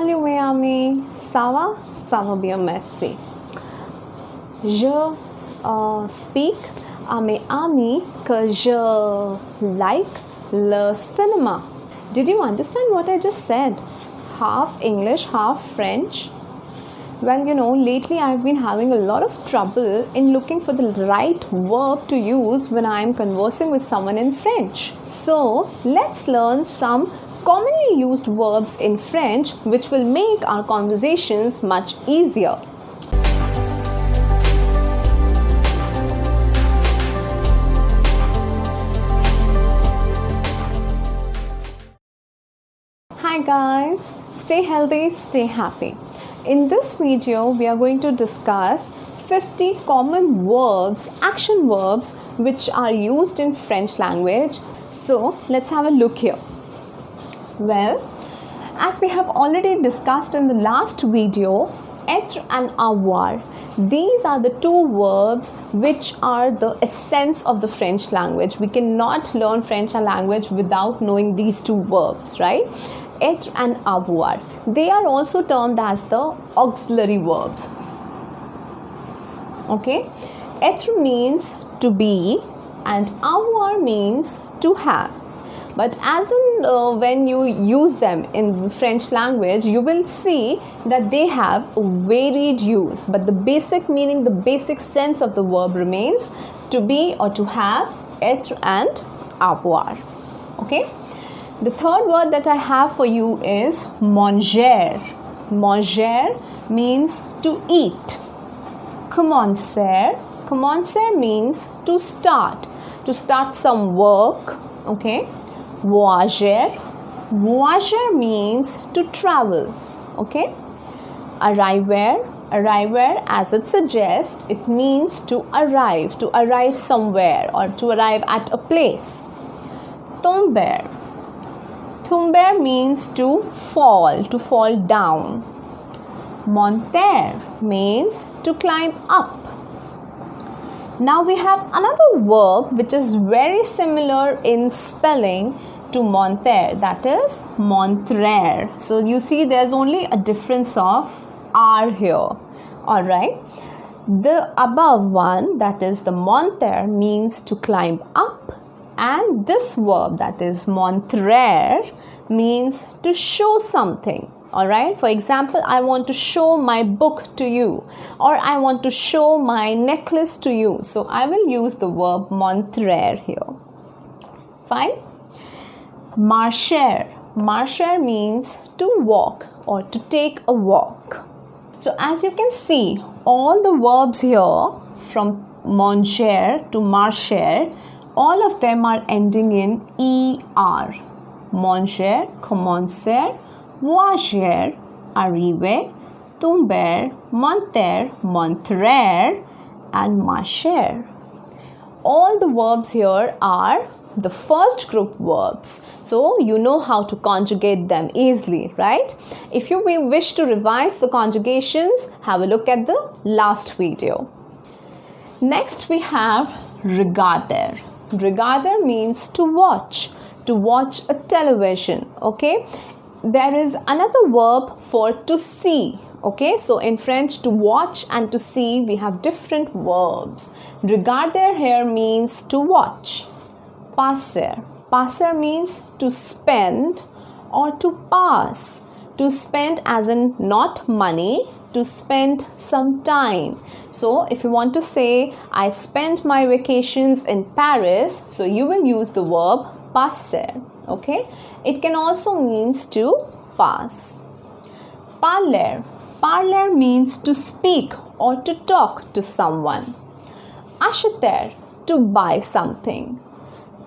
Salut mes amis, ça va bien, merci. Je speak à mes amis que je like le cinéma. Did you understand what I just said? Half English, half French. Well, lately I've been having a lot of trouble in looking for the right verb to use when I'm conversing with someone in French. So, let's learn some commonly used verbs in French which will make our conversations much easier. Hi guys, stay healthy, stay happy. In this video, we are going to discuss 50 common verbs, action verbs, which are used in French language. So, let's have a look here. Well, as we have already discussed in the last video, être and avoir, these are the two verbs which are the essence of the French language. We cannot learn French language without knowing these two verbs, right? Être and avoir. They are also termed as the auxiliary verbs. Okay? Être means to be and avoir means to have. But as in when you use them in French language, you will see that they have a varied use. But the basic meaning, the basic sense of the verb remains to be or to have, être and avoir. Okay? The third word that I have for you is manger. Manger means to eat. Commencer. Commencer means to start some work. Okay? Voyager. Voyager means to travel. Okay? Arriver. Arriver, as it suggests, it means to arrive somewhere or to arrive at a place. Tomber. Tomber means to fall down. Monter means to climb up. Now we have another verb which is very similar in spelling to monter, that is montrer. So you see there's only a difference of R here. Alright. The above one, that is the monter, means to climb up. And this verb, that is montrer, means to show something. Alright, for example, I want to show my book to you, or I want to show my necklace to you. So I will use the verb montrer here. Fine. Marcher. Marcher means to walk or to take a walk. So as you can see, all the verbs here from manger to marcher, all of them are ending in er. Manger, commencer, voyager, arriver, tomber, monter, montrer, and marcher. All the verbs here are the first group verbs. So you know how to conjugate them easily, right? If you wish to revise the conjugations, have a look at the last video. Next we have regarder. Regarder means to watch a television. Okay? There is another verb for to see. Okay, so in French, to watch and to see, we have different verbs. Regarder here means to watch. Passer. Passer means to spend or to pass. To spend as in not money, to spend some time. So if you want to say, I spent my vacations in Paris, so you will use the verb passer. Okay, it can also means to pass. Parler. Parler means to speak or to talk to someone. Acheter, to buy something.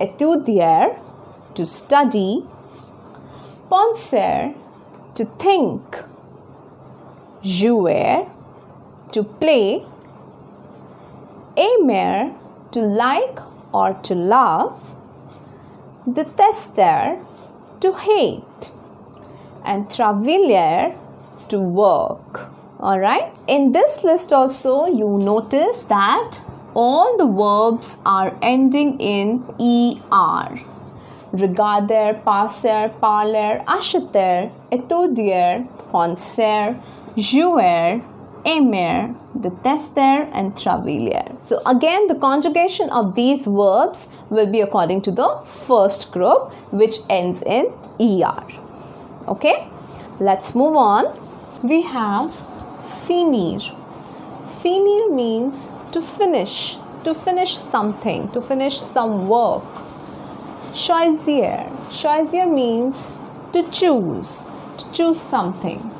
Étudier, to study. Penser, to think. Jouer, to play. Aimer, to like or to love. Détester, to hate. And travailler, to work. Alright? In this list also, you notice that all the verbs are ending in er. regarder, passer, parler, acheter, étudier, penser, jouer, aimer, détester, and travailler. So again, the conjugation of these verbs will be according to the first group, which ends in er. Okay, let's move on. We have finir. Finir means to finish something, to finish some work. Choisir. Choisir means to choose something.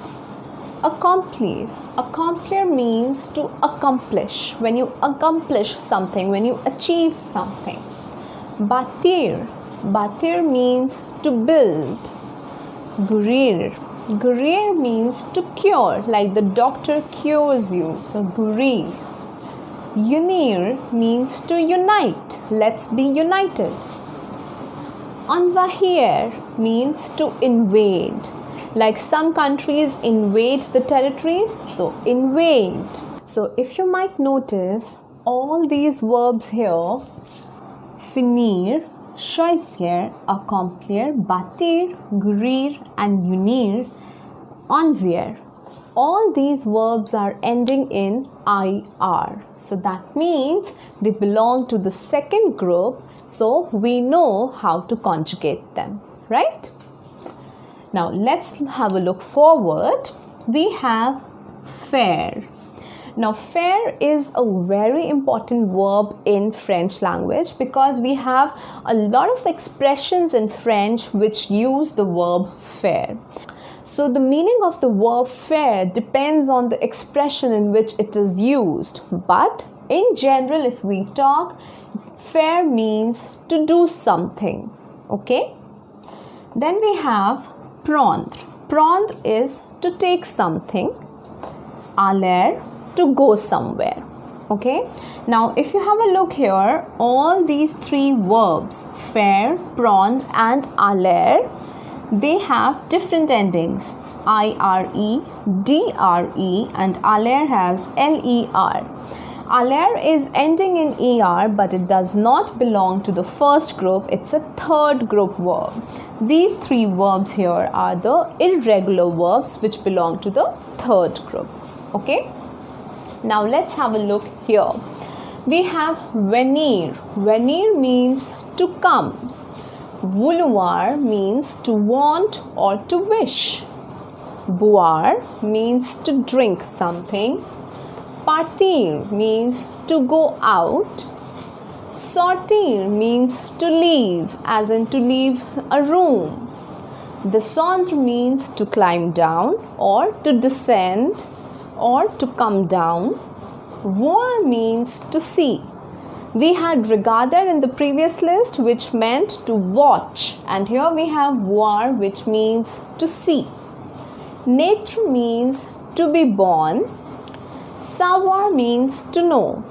Accomplir. Accomplir means to accomplish. When you accomplish something, when you achieve something. Bâtir. Bâtir means to build. Guérir. Guérir means to cure, like the doctor cures you. So guérir. Unir means to unite. Let's be united. Envahir means to invade. Like some countries invade the territories, so invade. So if you might notice, all these verbs here, finir, choisir, accomplir, bâtir, guérir, and unir, envahir, all these verbs are ending in IR. So that means they belong to the second group, so we know how to conjugate them, right? Now let's have a look forward. We have faire. Now faire is a very important verb in French language because we have a lot of expressions in French which use the verb faire. So the meaning of the verb faire depends on the expression in which it is used. But in general, if we talk, faire means to do something. Okay? Then we have prendre. Prendre is to take something. Aller, to go somewhere. Okay? Now, if you have a look here, all these three verbs, faire, prendre, and aller, they have different endings. IRE, DRE, and aller has LER. Aller is ending in ER, but it does not belong to the first group. It's a third group verb. These three verbs here are the irregular verbs which belong to the third group. Okay? Now let's have a look here. We have venir. Venir means to come. Vouloir means to want or to wish. Boire means to drink something. Partir means to go out. Sortir means to leave, as in to leave a room. Descendre means to climb down or to descend or to come down. Voir means to see. We had regarder in the previous list, which meant to watch, and here we have voir, which means to see. Naître means to be born. Savoir means to know.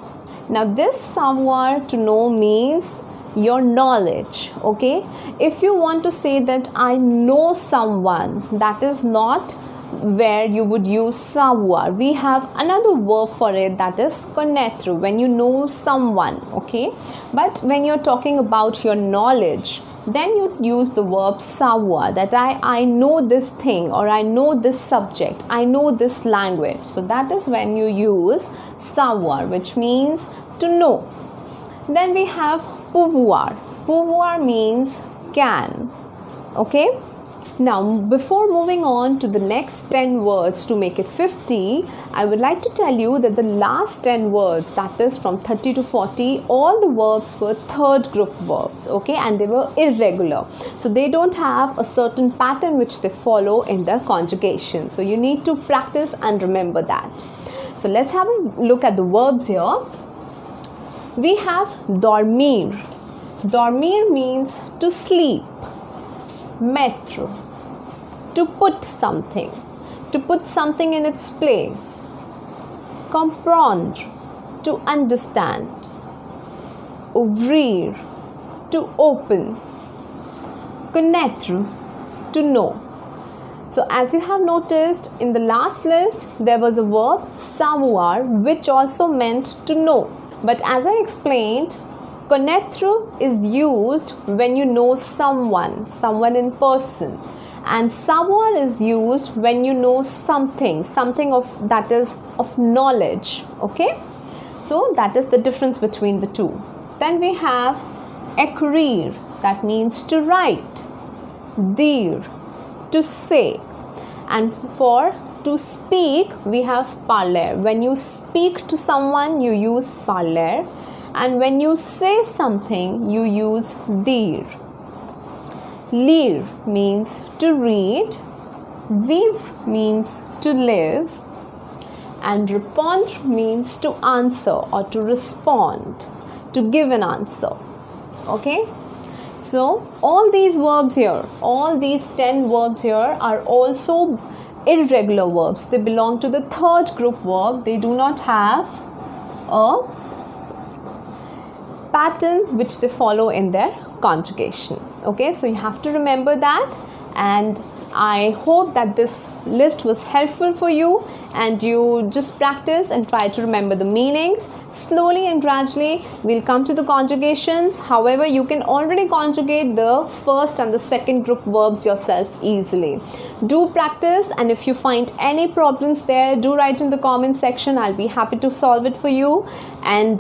Now this savoir, to know, means your knowledge. Okay, if you want to say that I know someone, that is not where you would use savoir. We have another verb for it, that is connaître, when you know someone. Okay, but when you're talking about your knowledge, then you use the verb savoir, that I know this thing, or I know this subject, I know this language. So that is when you use savoir, which means to know. Then we have pouvoir. Pouvoir means can. Okay. Now, before moving on to the next 10 words to make it 50, I would like to tell you that the last 10 words, that is from 30 to 40, all the verbs were third group verbs, okay, and they were irregular. So, they don't have a certain pattern which they follow in their conjugation. So, you need to practice and remember that. So, let's have a look at the verbs here. We have dormir. Dormir means to sleep. Mettre, to put something in its place. Comprendre, to understand. Ouvrir, to open. Connaître, to know. So as you have noticed, in the last list there was a verb savoir, which also meant to know. But as I explained, Conhecer is used when you know someone in person. And savoir is used when you know something of that is of knowledge. Okay, so that is the difference between the two. Then we have écrire, that means to write, dire, to say, and for to speak we have parler. When you speak to someone you use parler, and when you say something you use dire. Lire means to read, vivre means to live, and répondre means to answer or to respond, to give an answer. Okay, so all these verbs here, all these 10 verbs here are also irregular verbs. They belong to the third group verb. They do not have a pattern which they follow in their conjugation. Okay, so you have to remember that, and I hope that this list was helpful for you and you just practice and try to remember the meanings. Slowly and gradually we'll come to the conjugations. However, you can already conjugate the first and the second group verbs yourself easily. Do practice, and if you find any problems there, do write in the comment section. I'll be happy to solve it for you. And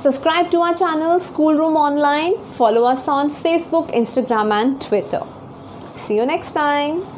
subscribe to our channel Schoolroom Online. Follow us on Facebook, Instagram and Twitter. See you next time.